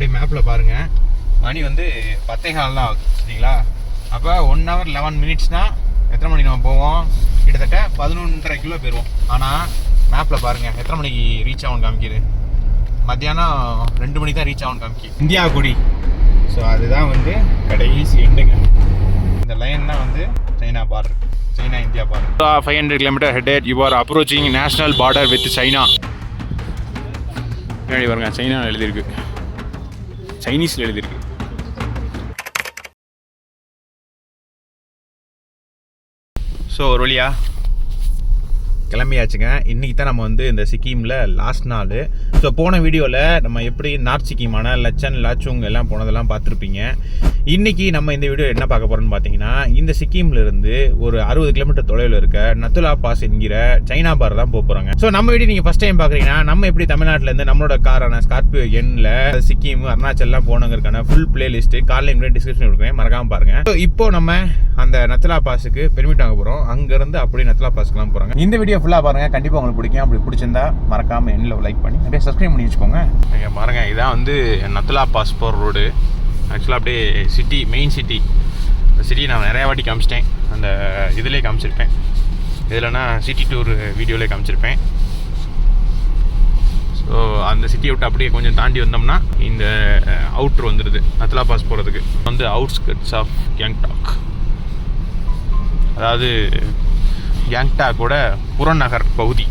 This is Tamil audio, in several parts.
அப்படியே மேப்பில் பாருங்கள். மணி வந்து 10:15 தான் ஆகுது சரிங்களா. அப்போ 1 hour 11 minutesனால் எத்தனை மணிக்கு நம்ம போவோம்? கிட்டத்தட்ட 11.5 கிலோ போயிடுவோம். ஆனால் மேப்பில் பாருங்கள் எத்தனை மணிக்கு ரீச் ஆகும்னு காமிக்கிது. மத்தியானம் 2 மணிக்கு தான் ரீச் ஆகும்னு காமிக்கி. இந்தியா குடி. ஸோ அதுதான் வந்து கடைசி எண்டுங்க. இந்த லைன் தான் வந்து China border, China India border. 500 kilometers headed, you are approaching national border with China. பின்னாடி பாருங்க சைனா எழுதியிருக்கு, சைனீஸில் எழுதியிருக்கு. ஸோ ஒரு வழியா கிளம்பியாச்சுங்க. இன்றைக்கி தான் நம்ம வந்து இந்த சிக்கிமில் லாஸ்ட் நாள். ஸோ போன வீடியோவில் நம்ம எப்படி நார்த் சிக்கிமான லச்சன் லாச்சுங் எல்லாம் போனதெல்லாம் பார்த்துருப்பீங்க. இன்றைக்கி நம்ம இந்த வீடியோ என்ன பார்க்க போகிறோம்னு பார்த்தீங்கன்னா, இந்த சிக்கிம்லேருந்து ஒரு 60 கிலோமீட்டர் தொலைவில் இருக்க நத்துலா பாஸ் என்கிற சைனா பார் தான் போக போகிறாங்க. ஸோ நம்ம வீடியோ நீங்கள் ஃபஸ்ட் டைம் பார்க்குறீங்கன்னா, நம்ம எப்படி தமிழ்நாட்டிலேருந்து நம்மளோட காரான ஸ்கார்பியோ எண்ணில் சிக்கிம் அருணாச்சல்லாம் போனவங்களுக்கான ஃபுல் பிளேலிஸ்ட்டு காலையில் டிஸ்கிரிப்ஷன் கொடுக்குறேன், மறக்காமல் பாருங்கள். ஸோ இப்போ நம்ம அந்த நத்துலா பாஸுக்கு பெர்மிட் வாங்க போகிறோம். அங்கேருந்து அப்படியே நத்துலா பாஸ்க்குலாம் போகிறாங்க. இந்த வீடியோ ஃபுல்லாக பாருங்கள், கண்டிப்பாக உங்களுக்கு பிடிக்கும். அப்படி பிடிச்சிருந்தா மறக்காமல் எண்ணில் லைக் பண்ணி அப்படியே சப்ஸ்கிரைப் பண்ணி வச்சுக்கோங்க. நீங்கள் பாருங்கள், இதான் வந்து நத்துலா பாஸ் போகிற ரோடு. ஆக்சுவலாக அப்படியே சிட்டி, மெயின் சிட்டி. இந்த சிட்டி நான் நிறையா வாட்டி காமிச்சிட்டேன், அந்த இதிலே காமிச்சிருப்பேன். இதில்னா சிட்டி டூர் வீடியோவிலே காமிச்சிருப்பேன். ஸோ அந்த சிட்டியை விட்டு அப்படியே கொஞ்சம் தாண்டி வந்தோம்னா இந்த அவுட்ரு வந்துடுது நத்துலா பாஸ் போகிறதுக்கு. வந்து அவுட்ஸ்கட்ஸ் ஆஃப் கேங்டாக், அதாவது கேங்டாக்கோட புறநகர் பகுதி.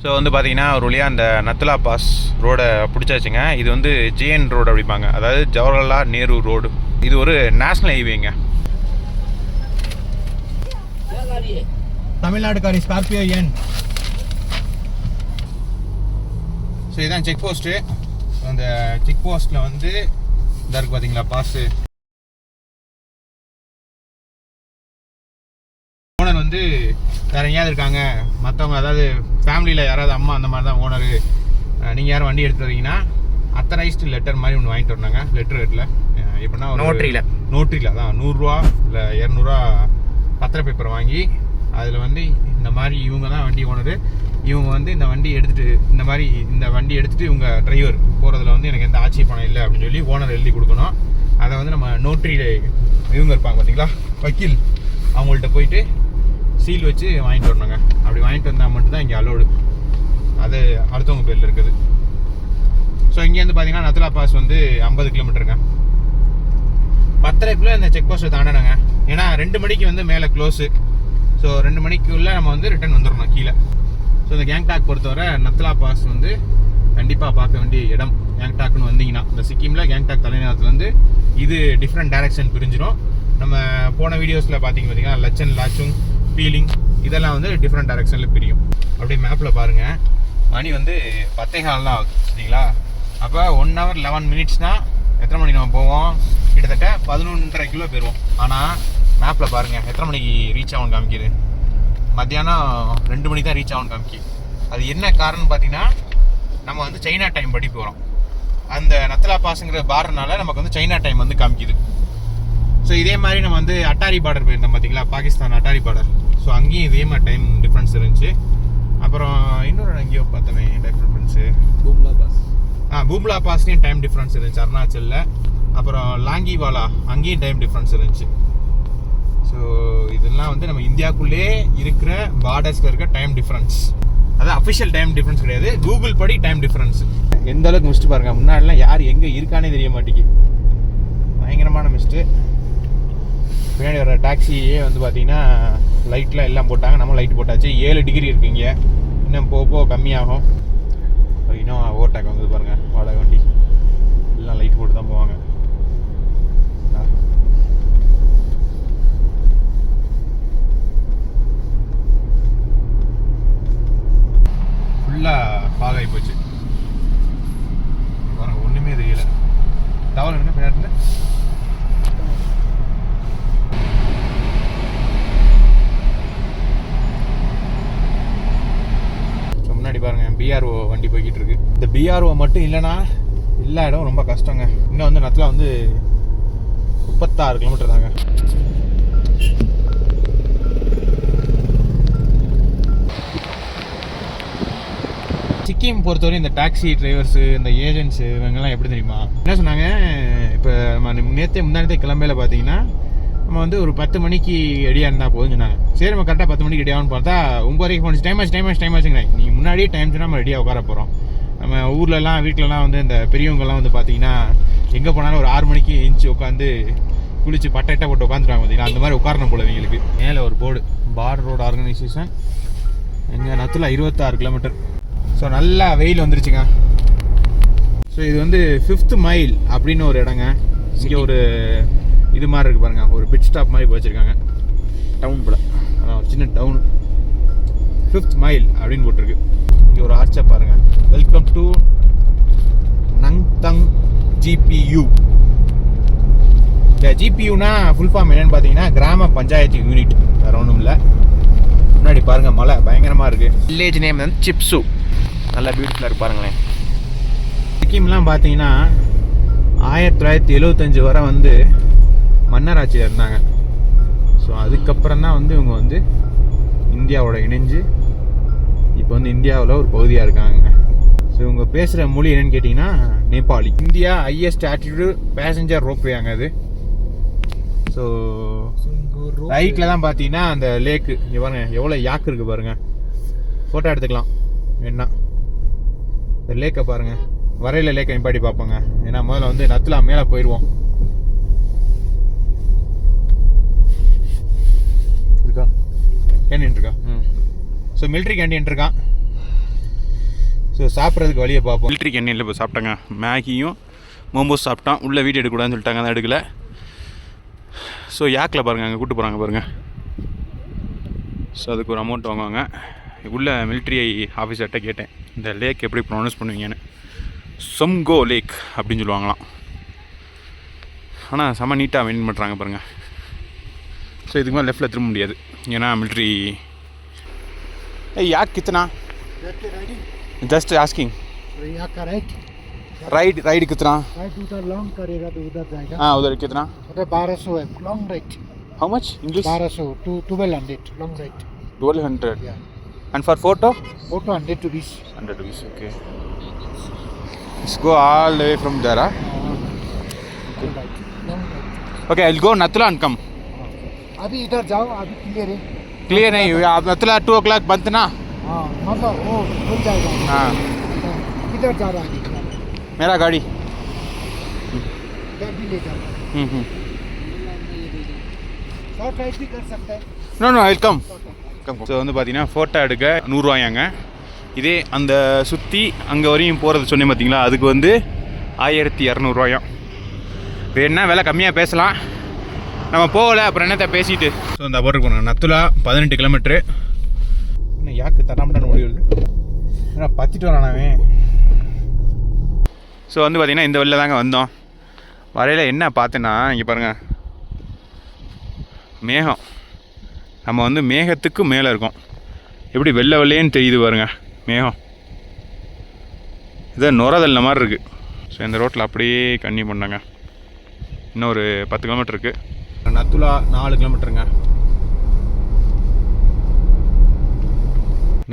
ஸோ வந்து பார்த்தீங்கன்னா ஒரு வழியாக அந்த நத்துலா பாஸ் ரோடை பிடிச்சாச்சுங்க. இது வந்து ஜேஎன் ரோடு அப்படிப்பாங்க, அதாவது ஜவஹர்லால் நேரு ரோடு. இது ஒரு நேஷ்னல் ஹைவேங்க. தமிழ்நாடுக்காரி ஸ்கார்பியோ எண். ஸோ இதுதான் செக் போஸ்ட்டு. அந்த செக் போஸ்ட்டில் வந்து இந்த இருக்குது பார்த்தீங்களா பாஸு. ஓனர் வந்து வேறு எங்கேயாவது இருக்காங்க, மற்றவங்க அதாவது ஃபேமிலியில் யாராவது அம்மா அந்த மாதிரி தான் ஓனரு, நீங்கள் யாரும் வண்டி எடுத்துகிட்டு வரீங்கன்னா அத்தரைஸ்டு லெட்டர் மாதிரி ஒன்று வாங்கிட்டு வரணுங்க. லெட்டர் ரேட்டில் எப்படின்னா நோட்ரியில் தான் 100 ரூபா இல்லை 200 ரூபா பத்திர பேப்பர் வாங்கி அதில் வந்து இந்த மாதிரி இவங்க தான் வண்டி ஓனரு, இவங்க வந்து இந்த வண்டி எடுத்துகிட்டு இவங்க டிரைவர் போகிறதுல வந்து எனக்கு எந்த ஆட்சேபணம் இல்லை அப்படின்னு சொல்லி ஓனர் எழுதி கொடுக்கணும். அதை வந்து நம்ம நோட்ரியில் இவங்க இருப்பாங்க பார்த்தீங்களா, வக்கீல், அவங்கள்ட்ட போயிட்டு சீல் வச்சு வாங்கிட்டு வரணுங்க. அப்படி வாங்கிட்டு வந்தால் மட்டும்தான் இங்கே அலோடு, அது அடுத்தவங்க பேரில் இருக்குது. ஸோ இங்கேருந்து பார்த்தீங்கன்னா நத்துலா பாஸ் வந்து 50 கிலோமீட்டருங்க. 10:30 இந்த செக் போஸ்ட்டை தாண்டணுங்க. ஏன்னா 2 மணிக்கு வந்து மேலே க்ளோஸு. ஸோ 2 மணிக்குள்ளே நம்ம வந்து ரிட்டர்ன் வந்துடணும் கீழே. ஸோ இந்த கேங்டாக் பொறுத்தவரை நத்துலா பாஸ் வந்து கண்டிப்பாக பார்க்க வேண்டிய இடம். கேங்டாக்னு வந்தீங்கன்னா இந்த சிக்கிமில் கேங்டாக் தலைநகரத்துலேருந்து இது டிஃப்ரெண்ட் டைரக்ஷன் பிரிஞ்சிடும். நம்ம போன வீடியோஸில் பார்த்தீங்கன்னா லச்சன் லாச்சுங் பீலிங் இதெல்லாம் வந்து டிஃப்ரெண்ட் டைரக்ஷனில் பிரியும். அப்படியே மேப்பில் பாருங்கள், மணி வந்து 10:15 தான் ஆகுது சரிங்களா. அப்போ 1 hour 11 minutesனால் எத்தனை மணிக்கு நம்ம போவோம்? கிட்டத்தட்ட 11.5 கிலோ போயிடுவோம். ஆனால் மேப்பில் பாருங்கள் எத்தனை மணிக்கு ரீச் ஆகும்னு காமிக்கிது. மத்தியானம் 2 மணிக்கு தான் ரீச் ஆகும்னு காமிக்கி. அது என்ன காரணம்னு பார்த்தீங்கன்னா, நம்ம வந்து சைனா டைம் படி போகிறோம். அந்த நத்துலா பாஸுங்கிற பார்டர்னால நமக்கு வந்து சைனா டைம் வந்து காமிக்குது. ஸோ இதே மாதிரி நம்ம வந்து அட்டாரி பார்டர் போயிருந்தோம் பார்த்தீங்களா, பாகிஸ்தான் அட்டாரி பார்டர். ஸோ அங்கேயும் இதே மாதிரி டைம் டிஃப்ரென்ஸ் இருந்துச்சு. அப்புறம் இன்னொரு எங்கேயோ பார்த்தோமே டைம் டிஃப்ரென்ஸு, பூம்லா பாஸ்லேயும் டைம் டிஃப்ரென்ஸ் இருந்துச்சு அருணாச்சலில். அப்புறம் லாங்கிவாலா அங்கேயும் டைம் டிஃப்ரென்ஸ் இருந்துச்சு. ஸோ இதெல்லாம் வந்து நம்ம இந்தியாவுக்குள்ளே இருக்கிற பார்டர்ஸில் இருக்க டைம் டிஃப்ரென்ஸ். அதான் அஃபிஷியல் டைம் டிஃப்ரென்ஸ் கிடையாது, கூகுள் படி டைம் டிஃப்ரென்ஸ். எந்த அளவுக்கு மிஸ்ட்டு பாருங்கள், முன்னாடிலாம் யார் எங்கே இருக்கானே தெரிய மாட்டேங்கி, பயங்கரமான மிஸ்ட்டு. பின்னாடி வர டாக்ஸியே வந்து பார்த்தீங்கன்னா லைட்லாம் எல்லாம் போட்டாங்க, நம்ம லைட் போட்டாச்சு. 7 டிகிரி இருக்குங்க, இன்னும் போக கம்மியாகும். இன்னும் ஓவர்டேக் வந்து பாருங்கள், வாடகை வண்டி எல்லாம் லைட் போட்டு தான் போவாங்க. ஃபுல்லாக பாகாகி போச்சு பாருங்கள், ஒன்றுமே தெரியல. டவல் எடுங்க பின்னாடி. முன்னாடி பாருங்கள் பிஆர்ஓ வண்டி போய்கிட்டு இருக்கு. இந்த பிஆர்ஓ மட்டும் இல்லைன்னா எல்லா இடம் ரொம்ப கஷ்டங்க. இன்னும் வந்து நத்துல வந்து 36 கிலோமீட்டர் தாங்க. சிக்கிம் பொறுத்தவரை இந்த டாக்ஸி டிரைவர்ஸு இந்த ஏஜென்ட்ஸு இவங்கெல்லாம் எப்படி தெரியுமா என்ன சொன்னாங்க, இப்போ நம்ம முந்தானத்தே கிளம்பையில பார்த்தீங்கன்னா நம்ம வந்து ஒரு 10 மணிக்கு ரெடியாக இருந்தால் போதும் சொன்னாங்க. சரி நம்ம கரெக்டாக 10 மணிக்கு ரெடியாகனு பார்த்தா 9 வரைக்கும் போனிச்சு. டைம் ஆச்சுங்க. நீங்கள் முன்னாடியே டைம் சொன்னால் நம்ம ரெடியாக உட்கார போகிறோம். நம்ம ஊர்லலாம் வீட்டிலலாம் வந்து இந்த பெரியவங்கெல்லாம் வந்து பார்த்தீங்கன்னா எங்கே போனாலும் ஒரு 6 மணிக்கு எந்திச்சு உட்காந்து குளிச்சு பட்டைட்டா போட்டு உட்காந்துருவாங்க பார்த்தீங்கன்னா, அந்த மாதிரி உட்காரணும் போல எங்களுக்கு. மேலே ஒரு போர்டு பார்டர் ரோடு ஆர்கனைசேஷன், எங்கள் நத்துல 26 கிலோமீட்டர். ஸோ நல்லா வெயில் வந்துருச்சுங்க. ஸோ இது வந்து 5th மைல் அப்படின்னு ஒரு இடங்க. இங்கே ஒரு இது மாதிரி இருக்குது பாருங்க, ஒரு பிட் ஸ்டாப் மாதிரி வச்சுருக்காங்க. டவுன் போல் அதான் ஒரு சின்ன டவுன். 5th மைல் அப்படின்னு போட்டிருக்கு. இங்கே ஒரு ஆர்ச்சை பாருங்கள், வெல்கம் டு நங்தங் GPU. இந்த GPUனா ஃபுல் ஃபார்ம் என்னன்னு பார்த்தீங்கன்னா கிராம பஞ்சாயத்து யூனிட், வேறு ஒன்றும் இல்லை. முன்னாடி பாருங்கள் மலை பயங்கரமாக இருக்குது. வில்லேஜ் நேம் வந்து சிப்சு, நல்லா பியூட்டிஃபுல்லாக இருக்கு பாருங்களேன். சிக்கிம்லாம் பார்த்தீங்கன்னா 1975 வரை வந்து மன்னர் ஆட்சியில் இருந்தாங்க. ஸோ அதுக்கப்புறம் தான் வந்து இவங்க வந்து இந்தியாவோட இணைஞ்சு இப்போ வந்து இந்தியாவில் ஒரு பகுதியாக இருக்காங்க. ஸோ இவங்க பேசுகிற மொழி என்னன்னு கேட்டிங்கன்னா Nepali. India highest altitude passenger ropeway அங்கே அது. ஸோ ரைட்டில் தான் பார்த்தீங்கன்னா அந்த லேக்கு இங்கே பாருங்க எவ்வளோ யாக்கு இருக்குது பாருங்கள். ஃபோட்டோ எடுத்துக்கலாம் என்ன. இந்த லேக்கை பாருங்கள், வரையில் லேக்கை நிப்பாட்டி பார்ப்போங்க. ஏன்னா முதல்ல வந்து நத்துல மேலே போயிடுவோம். இருக்கா கேண்டீன் இருக்கா? ஸோ மிலிட்ரி கேண்டீன் இருக்கான். ஸோ சாப்பிட்றதுக்கு வழியை பார்ப்போம். மிலிட்ரி கேண்டீனில் இப்போ சாப்பிட்டாங்க, மேகியும் மோமோஸ் சாப்பிட்டான். உள்ளே வீடு எடுக்கக்கூடாதுன்னு சொல்லிட்டாங்க, தான் எடுக்கலை. ஸோ யாக்கில் பாருங்கள் அங்கே கூப்பிட்டு போகிறாங்க பாருங்கள். ஸோ அதுக்கு ஒரு அமௌண்ட் வாங்குவாங்க. உள்ள மிலிட்ரி ஆஃபீஸர்கிட்ட கேட்டேன் இந்த லேக் எப்படி ப்ரொனவுன்ஸ் பண்ணுவீங்கன்னு. சம்கோ லேக் அப்படின்னு சொல்லுவாங்களாம். ஆனால் செம்ம நீட்டாக மெயின்டைன் பண்ணுறாங்க பாருங்கள். ஸோ இதுக்கு மேலே லெஃப்ட்டில் திரும்ப முடியாது, ஏன்னா மிலிட்ரி. याक कितना? Just asking. यहाँ का राइड कितना? राइड उधर लॉन्ग करेगा तो उधर जाएगा. हाँ उधर कितना? उधर 1200 है long ride. How much English? 1200 to 1200 long ride. 1200. Yeah. And for photo? Photo 100 rupees. 100 rupees. Okay. Let's go all the way from there. Huh? Okay. Long ride. Okay, I'll go Nathula and come. अभी इधर जाओ, अभी क्लियर है. क्लियर नहीं हुआ, आप नथुला 2 o'clock बंद ना. हाँ मतलब वो खुल जाएगा. हाँ किधर जा रहा है? मेरा गाड़ी इधर भी ले जाओ. शॉर्ट राइड भी कर सकते हैं. No welcome. ஸோ வந்து பார்த்தீங்கன்னா ஃபோட்டோ எடுக்க 100 ரூபாயாங்க. இதே அந்த சுற்றி அங்கே வரையும் போகிறது சொன்னேன் பார்த்தீங்களா, அதுக்கு வந்து 1200 ரூபாயாம். இப்போ என்ன விலை கம்மியாக பேசலாம், நம்ம போகலை அப்புறம் என்னத்தை பேசிட்டு. ஸோ இந்த போட்டுக்கு போனோம் நத்துலா 18 கிலோமீட்ரு. இன்னும் யாக்கு தட்டாமட்டான்னு ஓடி வருது, ஏன்னா பத்திட்டு வரானாவே. ஸோ வந்து பார்த்திங்கன்னா இந்த வெளில தாங்க வந்தோம். வரையில் என்ன பார்த்தேன்னா இங்கே பாருங்கள் மேகம். நம்ம வந்து மேகத்துக்கு மேலே இருக்கோம். எப்படி வெள்ளை வெள்ளையன்னு தெரியுது பாருங்கள் மேகம். இதை நுரதல்ல மாதிரி இருக்குது. ஸோ இந்த ரோட்டில் அப்படியே கன்னி பண்ணாங்க. இன்னும் ஒரு 10 கிலோமீட்டர் இருக்குது. நத்துலா 4 கிலோமீட்டருங்க.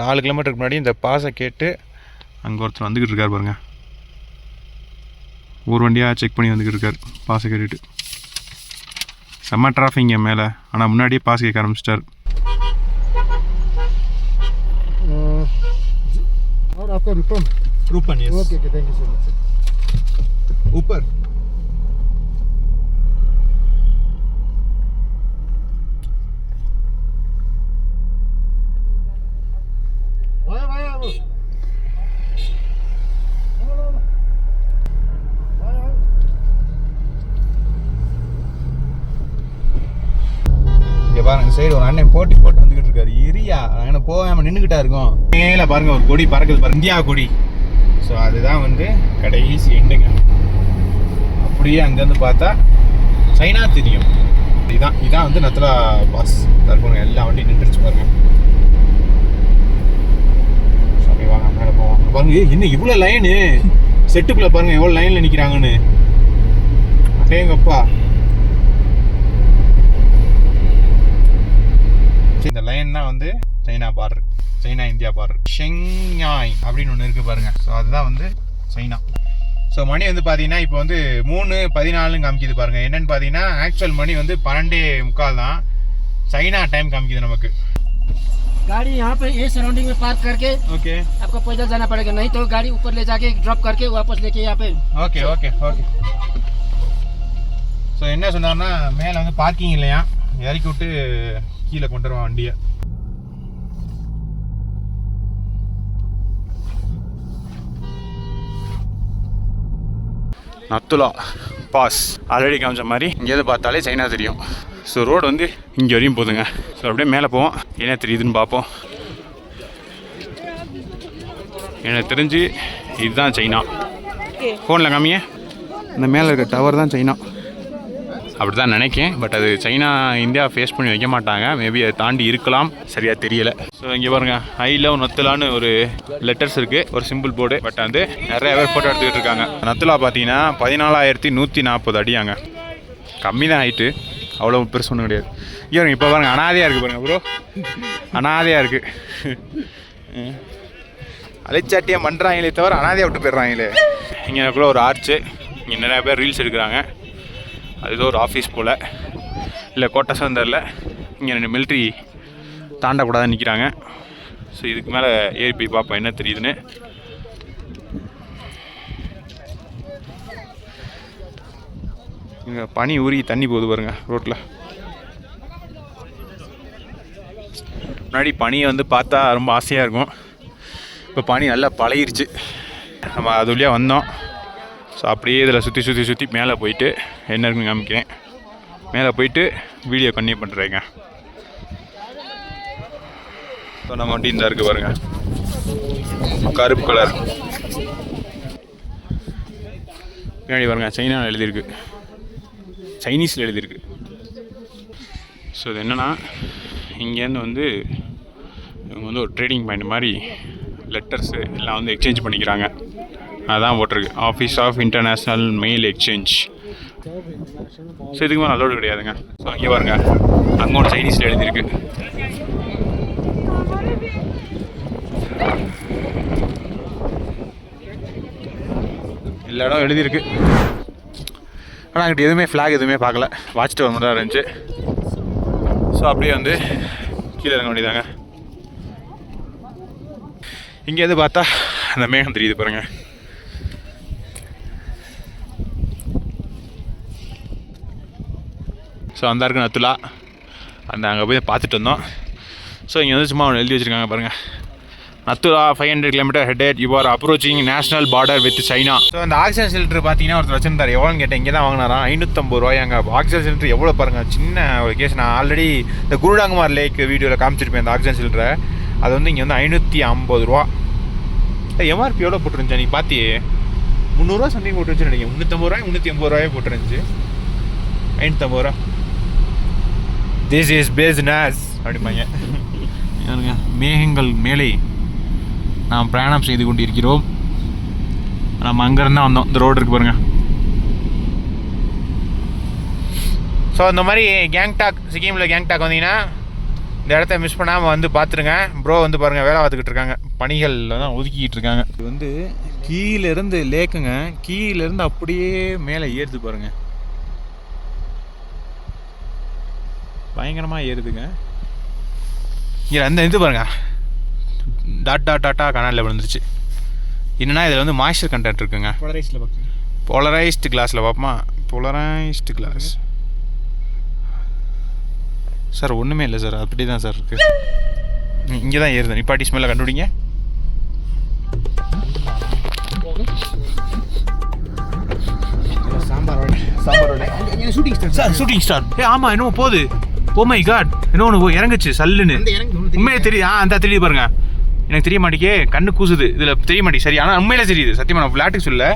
4 கிலோமீட்டருக்கு முன்னாடி இந்த பாஸை கேட்டு அங்கே ஒருத்தர் வந்துக்கிட்டு இருக்கார் பாருங்க. ஒரு வண்டியாக செக் பண்ணி வந்துக்கிட்டு இருக்கார் பாஸை கேட்டுட்டு. செம்ம டிராஃபிங்க மேலே, ஆனால் முன்னாடியே பாஸ் கேட்க ஆரம்பிச்சிட்டார். और आपका रूपन yes. Okay thank you so much. ऊपर பாருங்க சைடு ஒரு அண்ணன் போட்டு வந்துகிட்டு இருக்காரு. இரியா அங்கே போகாம நின்றுக்கிட்டா இருக்கும். மேலே பாருங்க ஒரு கொடி பறக்குது பாருங்க, இந்தியா கொடி. ஸோ அதுதான் வந்து கடைசி எண்டுங்க. அப்படியே அங்கேருந்து பார்த்தா சைனா தெரியும். இதான் வந்து நத்துலா பாஸ் தருப்பாங்க. எல்லா வண்டியும் நின்றுச்சு பாருங்க. அப்படி வாங்க மேலே போவாங்க பாருங்க. இன்னும் இவ்வளோ லைனு செட்டுக்குள்ளே பாருங்க எவ்வளோ லைனில் நிற்கிறாங்கன்னு. அடேங்கப்பா. இந்த லைன் தான் வந்து China border. China India border. ஷெங்யாய் அப்படின்னு ஒன்று இருக்குது பாருங்கள். ஸோ அதுதான் வந்து சைனா. ஸோ மணி வந்து பார்த்தீங்கன்னா இப்போ வந்து 3:14 காமிக்குது பாருங்கள். என்னென்னு பார்த்தீங்கன்னா ஆக்சுவல் மணி வந்து 12:45 தான். சைனா டைம் காமிக்குது நமக்கு. गाड़ी यहाँ पे ये सराउंडिंग में पार्क करके ஓகே आपको पैदल जाना पड़ेगा, नहीं तो गाड़ी ऊपर ले जाके ड्रॉप करके वापस लेके यहाँ पे. Okay okay okay. ஸோ என்ன சொன்னார்னா மேலே வந்து பார்க்கிங் இல்லையா, இறக்கி விட்டு கீழே கொண்டு வருவான் வண்டியை. நத்துலா பாஸ் ஆல்ரெடி காமிச்ச மாதிரி இங்கேருந்து பார்த்தாலே சைனா தெரியும். ஸோ ரோடு வந்து இங்கே வரையும் போதுங்க. ஸோ அப்படியே மேலே போவோம், என்ன தெரியுதுன்னு பார்ப்போம். எனக்கு தெரிஞ்சு இதுதான் சைனா. ஃபோனில் காமிங்க, இந்த மேலே இருக்க டவர் தான் சைனா அப்படி தான் நினைக்கேன். பட் அது சைனா இந்தியா ஃபேஸ் பண்ணி வைக்க மாட்டாங்க, மேபி அதை தாண்டி இருக்கலாம், சரியாக தெரியலை. ஸோ இங்கே பாருங்கள், ஐ லவ் நத்துலான்னு ஒரு லெட்டர்ஸ் இருக்குது, ஒரு சிம்பிள் போர்டு. பட் வந்து நிறைய பேர் ஃபோட்டோ எடுத்துக்கிட்டு இருக்காங்க. நத்துலா பார்த்தீங்கன்னா 14,140 அடியாங்க, கம்மி தான் ஹைட்டு, அவ்வளோ பெருசு ஒன்றும் கிடையாது. ஐயோ இப்போ பாருங்கள் அனாதையாக இருக்குது பாருங்கள் ப்ரோ, அனாதையாக இருக்குது. அலைச்சாட்டியாக பண்ணுறாங்களே தவிர அனாதையாக விட்டு போயிடுறாங்களே. இங்கே கூட ஒரு ஆர்ச்சு, இங்கே நிறையா பேர் ரீல்ஸ் எடுக்கிறாங்க. அது ஏதோ ஒரு ஆஃபீஸ் போல், இல்லை கோட்டஸும் தெரில. இங்கே 2 மிலிட்ரி தாண்டக்கூடாதுன்னு நிற்கிறாங்க. ஸோ இதுக்கு மேலே ஏறி போய் பார்ப்போம் என்ன தெரியுதுன்னு. இங்கே பனி ஊறி தண்ணி போகுது பாருங்க ரோட்டில். முன்னாடி பனியை வந்து பார்த்தா ரொம்ப ஆசையாக இருக்கும், இப்போ பனி நல்லா பழகிருச்சு. நம்ம அது வழியாக வந்தோம். ஸோ அப்படியே இதில் சுற்றி மேலே போயிட்டு என்ன இருக்குன்னு காமிக்கிறேன். மேலே போயிட்டு வீடியோ கன்டினியூ பண்ணுறேங்க. ஸோ நம்ம வண்டி இந்த இருக்குது பாருங்கள், கருப்பு கலர். பின்னாடி பாருங்க சைனாவில் எழுதியிருக்கு, சைனீஸில் எழுதியிருக்கு. ஸோ இது என்னென்னா இங்கேருந்து வந்து இவங்க வந்து ஒரு ட்ரேடிங் பாயிண்ட் மாதிரி லெட்டர்ஸு எல்லாம் வந்து எக்ஸ்சேஞ்ச் பண்ணிக்கிறாங்க. அதான் போட்டிருக்கு, office of international mail exchange. So இதுக்கு மேலே அலோடு கிடையாதுங்க. ஸோ அங்கே பாருங்கள், அங்கே ஒன்று சைனீஸில் எழுதியிருக்கு. எல்லா இடம் எழுதியிருக்கு. ஆனால் அங்கிட்ட எதுவுமே ஃப்ளாக் எதுவுமே பார்க்கல, வாட்ச் டவர் மட்டும் தான் இருந்துச்சு. ஸோ அப்படியே வந்து கீழே இறங்க வேண்டியதாங்க. இங்கேருந்து பார்த்தா அந்த மேகம் தெரியுது பாருங்கள். ஸோ அந்த இருக்கு நத்துலா, அந்த அங்கே போய் பார்த்துட்டு வந்தோம். ஸோ இங்கே வந்து சும்மா எழுதி வச்சுருக்காங்க பாருங்கள், Nathu La 500 km head, you are approaching national border with China. So அந்த ஆக்சிஜன் சிலிண்டர் பார்த்தீங்கன்னா ஒருத்தர் வச்சுருந்தார். எவ்வளோன்னு கேட்டேன், இங்கே தான் வாங்கினாராம், 550 ரூபாயாங்க. ஆக்சிஜன் சிலிண்டர் எவ்வளோ பாருங்கள், சின்ன ஒரு கேஸ். நான் ஆல்ரெடி இந்த குருடாங்குமார் லேக் வீடியோவில் காமிச்சிருப்பேன் அந்த ஆக்சிஜன் சிலிண்டரை. அது வந்து இங்கே வந்து 550 ரூபா. எம்ஆர்பி எவ்வளோ போட்டுருந்துச்சு நீ பார்த்தியே, 300 ரூபா சம்திங் போட்டுருந்துச்சு நினைக்கிறேன். 350 ரூபாய் 380 ரூபாயே போட்டுருந்துச்சு. 550 ரூபா. திஸ் இஸ் பிஸ்னஸ் அப்படிம்பாங்க. மேகங்கள் மேலே நாம் பிரயாணம் செய்து கொண்டிருக்கிறோம். நம்ம அங்கேருந்து தான் வந்தோம். இந்த ரோடு இருக்குது பாருங்கள். ஸோ இந்த மாதிரி கேங்டாக், சிக்கிமில் கேங்டாக் வந்தீங்கன்னா இந்த இடத்த மிஸ் பண்ணாமல் வந்து பார்த்துருங்க. ப்ரோ வந்து பாருங்கள் வேலை பார்த்துக்கிட்டு இருக்காங்க, பணிகளில் தான் ஒதுக்கிக்கிட்டு இருக்காங்க. இது வந்து கீழேருந்து லேக்குங்க, கீழேருந்து அப்படியே மேலே ஏறுது பாருங்கள், பயங்கரமாக ஏறுதுங்க. இங்கே அந்த இது பாருங்கள், டாட்டா கனாலில் விழுந்துருச்சு. என்னென்னா இதில் வந்து மாய்ஸ்சர் கண்டென்ட் இருக்குங்க. போலரைஸ்டு கிளாஸில் பார்ப்போமா, போலரைஸ்டு கிளாஸ் சார் ஒன்றுமே இல்லை சார், அப்படி தான் சார் இருக்குது. இங்கே தான் ஏறுது, நிப்பாட்டி ஸ்மெல்ல கண்டுபிடிங்க. Shooting star. ஆமாம் என்னமோ போகுது. ஓ மை காட், என்ன ஒன்று இறங்குச்சு சல்லுன்னு. உண்மையிலே தெரியுது. அந்த தெரியுது பாருங்க, எனக்கு தெரிய மாட்டேங்கே, கண்ணு கூசுது, இதில் தெரிய மாட்டேங்குது சரி. ஆனால் உண்மையிலே தெரியுது, சத்தியமாக நான் விளையாட்டுக்கு சொல்ல,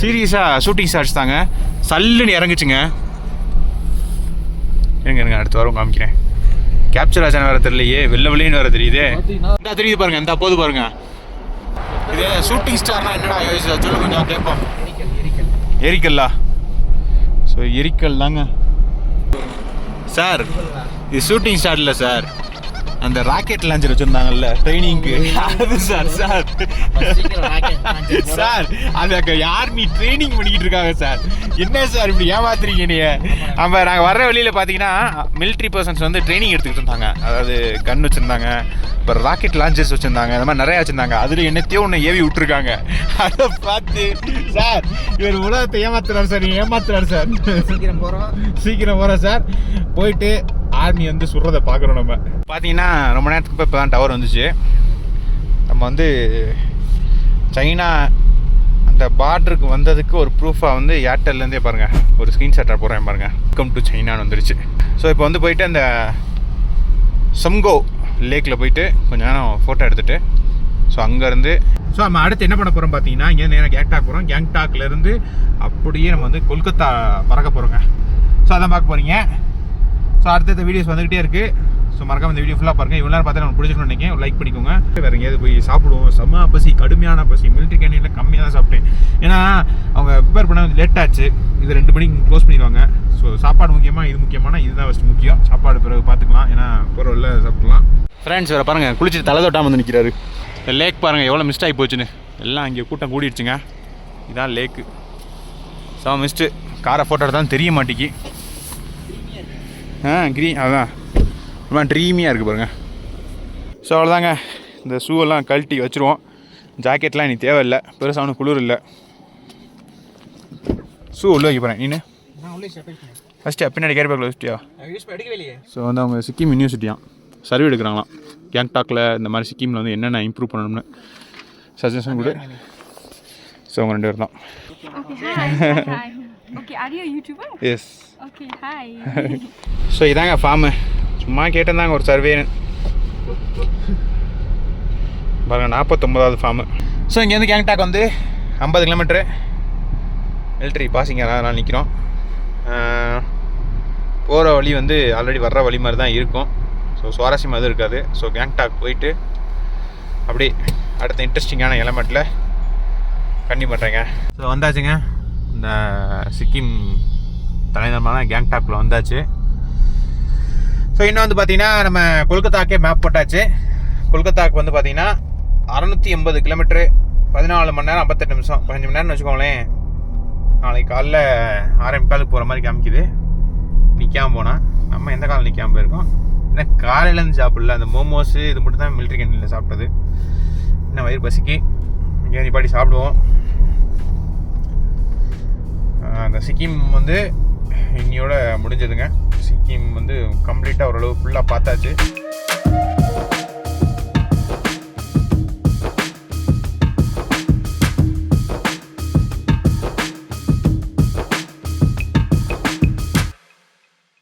சீரியஸாக ஷூட்டிங் ஸ்டார்ஸ் தாங்க. சல்லுன்னு இறங்குச்சுங்க. எனக்கு அடுத்த வாரம் காமிக்கிறேன். கேப்சர் ஆச்சான வேறு தெரியலையே, வெள்ளைன்னு வேறு தெரியுது. இந்த தெரியுது பாருங்க, இந்த போது பாருங்க. இது ஷூட்டிங் ஸ்டார்னா என்னடா யோசிச்சா சொல்லு, கொஞ்சம் கேட்போம். எரிக்கல்லா. ஸோ எரிக்கல் தாங்க சார், இது ஷூட்டிங் ஸ்டார் இல்லை சார், அந்த ராக்கெட் லான்ச்சர் வச்சிருந்தாங்கல்ல ட்ரைனிங்க்கு அது சார் சார் அது ஆர்மி ட்ரைனிங் பண்ணிக்கிட்டு இருக்காங்க சார். என்ன சார் இப்படி ஏமாத்துறீங்க நீங்க? நம்ம நாங்கள் வர்ற வழியில் பார்த்தீங்கன்னா மிலிட்ரி பர்சன்ஸ் வந்து ட்ரைனிங் எடுத்துக்கிட்டு இருந்தாங்க. அதாவது கன் வச்சுருந்தாங்க, அப்புறம் ராக்கெட் லான்ச்சர்ஸ் வச்சுருந்தாங்க, இந்த மாதிரி நிறையா வச்சுருந்தாங்க. அதில் என்னத்தையோ ஒன்று ஏவி விட்டுருக்காங்க. அதை பார்த்து சார் இவர் உலகத்தை ஏமாத்துறாரு சார், ஏமாத்துறாரு சார். சீக்கிரம் போகிறோம் சார். போயிட்டு ஆர்மி வந்து சுடுறதை பார்க்குறோம். நம்ம பார்த்தீங்கன்னா ரொம்ப நேரத்துக்கு இப்போ தான் டவர் வந்துச்சு. நம்ம வந்து சைனா அந்த பார்டருக்கு வந்ததுக்கு ஒரு ப்ரூஃபாக வந்து ஏர்டெல்லேருந்தே பாருங்கள் ஒரு ஸ்க்ரீன்ஷாட்டாக போடுறேன் பாருங்கள். வெல்கம் டு சைனான்னு வந்துருச்சு. ஸோ இப்போ வந்து போயிட்டு அந்த சம்கோ லேக்கில் போயிட்டு கொஞ்சம் நேரம் ஃபோட்டோ எடுத்துகிட்டு ஸோ அங்கேருந்து ஸோ நம்ம அடுத்து என்ன பண்ண போகிறோம் பார்த்தீங்கன்னா, இங்கே நேராக கேங்டாக் போகிறோம். கேங்டாக்லேருந்து அப்படியே நம்ம வந்து கொல்கத்தா பறக்க போகிறோங்க. ஸோ அதான் பார்க்க போகிறீங்க. ஸோ அடுத்த வீடியோஸ் வந்துகிட்டே இருக்குது. ஸோ மறக்காம இந்த வீடியோ ஃபுல்லாக பாருங்கள். இவ்வளோ நேரம் பார்த்தா நம்ம பிடிச்சிக்கணும்னு நினைக்கிறேன். ஒரு லைக் பண்ணிக்கோங்க. வேறு எங்கேயாவது போய் சாப்பிடுவோம். செம்ம பசி, கடுமையான பசி. மிலிட்ரி கேண்டீனில் கம்மியாக தான் சாப்பிட்டேன். ஏன்னா அவங்க ப்ரிப்பேர் பண்ண லேட் ஆச்சு. இது 2 மணிக்கு க்ளோஸ் பண்ணிடுவாங்க. ஸோ சாப்பாடு முக்கியமாக, இது முக்கியமான, இதுதான் ஃபஸ்ட்டு முக்கியம். சாப்பாடு பிறகு பார்த்துக்கலாம். ஏன்னா போகிற வழியில் சாப்பிட்லாம். ஃப்ரெண்ட்ஸ் வேறு பாருங்கள், குளிச்சுட்டு தலை தொட்டாமல் வந்து நிற்கிறாரு. இந்த லேக் பாருங்கள் எவ்வளோ மிஸ்ட் ஆகி போச்சுன்னு. எல்லாம் இங்கே கூட்டம் கூடிடுச்சுங்க. இதுதான் லேக்கு. ஸோ மிஸ்ட்டு காரை ஃபோட்டோ எடுத்தாலும் தெரிய மாட்டேங்கி. அதான் ரொம்ப ட்ரீமியாக இருக்குது பாருங்கள். ஸோ அவ்வளோதாங்க. இந்த ஷூவெல்லாம் கழட்டி வச்சுருவோம். ஜாக்கெட்லாம் இனி தேவையில்லை. பெருசாக ஒன்றும் குளிர் இல்லை. ஷூ உள்ளே வைக்க போகிறேன். நீನು ஃபஸ்ட்டு பின்னாடி கேரி பேக்கில் வச்சுட்டியா? ஸோ வந்து அவங்க சிக்கிம் யூனிவர்சிட்டியாம் சர்வே எடுக்கிறாங்களாம். கேங்டாக்கில் இந்த மாதிரி சிக்கிமில் வந்து என்னென்ன இம்ப்ரூவ் பண்ணணும்னு சஜஷன் கொடு. ஸோ அவங்க 2 பேர் தான். Okay, are you a YouTuber? Yes. Okay, hi. So இதாங்க ஃபார்மு. சும்மா கேட்டிருந்தாங்க ஒரு சர்வேன்னு. பாருங்கள் 49வது ஃபார்மு. ஸோ இங்கேருந்து கேங்டாக் வந்து 50 கிலோமீட்ரு. மிலிட்ரி பாசிங்க அதனால் நிற்கிறோம். போகிற வழி வந்து ஆல்ரெடி வர்ற வழி மாதிரி தான் இருக்கும். ஸோ சுவாரஸ்யமாக எதுவும் இருக்காது. ஸோ கேங்டாக் போயிட்டு அப்படியே அடுத்த இன்ட்ரெஸ்டிங்கான எலமெண்ட்டில் கண்டி பண்ணுறேங்க. ஸோ வந்தாச்சுங்க. இந்த சிக்கிம் தலைநகரமான கேங்டாக்கில் வந்தாச்சு. ஸோ இன்னும் வந்து பார்த்திங்கன்னா நம்ம கொல்கத்தாக்கே மேப் போட்டாச்சு. கொல்கத்தாக்கு வந்து பார்த்திங்கன்னா 680 கிலோமீட்ரு, 14 மணி நேரம் 58 நிமிஷம், 15 மணி நேரம்னு வச்சுக்கோங்களேன். நாளைக்கு காலைல 6:45 போகிற மாதிரி காமிக்குது. நிற்காமல் போனால் நம்ம எந்த காலம் நிற்காமல் போயிருக்கோம். ஏன்னா காலையிலேருந்து சாப்பிடல. அந்த மோமோஸு இது மட்டும் தான் மிலிட்ரி கேண்டீனில் சாப்பிட்டது. இன்னும் வயிறு பசிக்கு இங்கே நிப்பாட்டி சாப்பிடுவோம். அந்த சிக்கிம் வந்து இன்னையோட முடிஞ்சதுங்க. சிக்கிம் வந்து கம்ப்ளீட்டாக ஓரளவு ஃபுல்லாக பார்த்தாச்சு.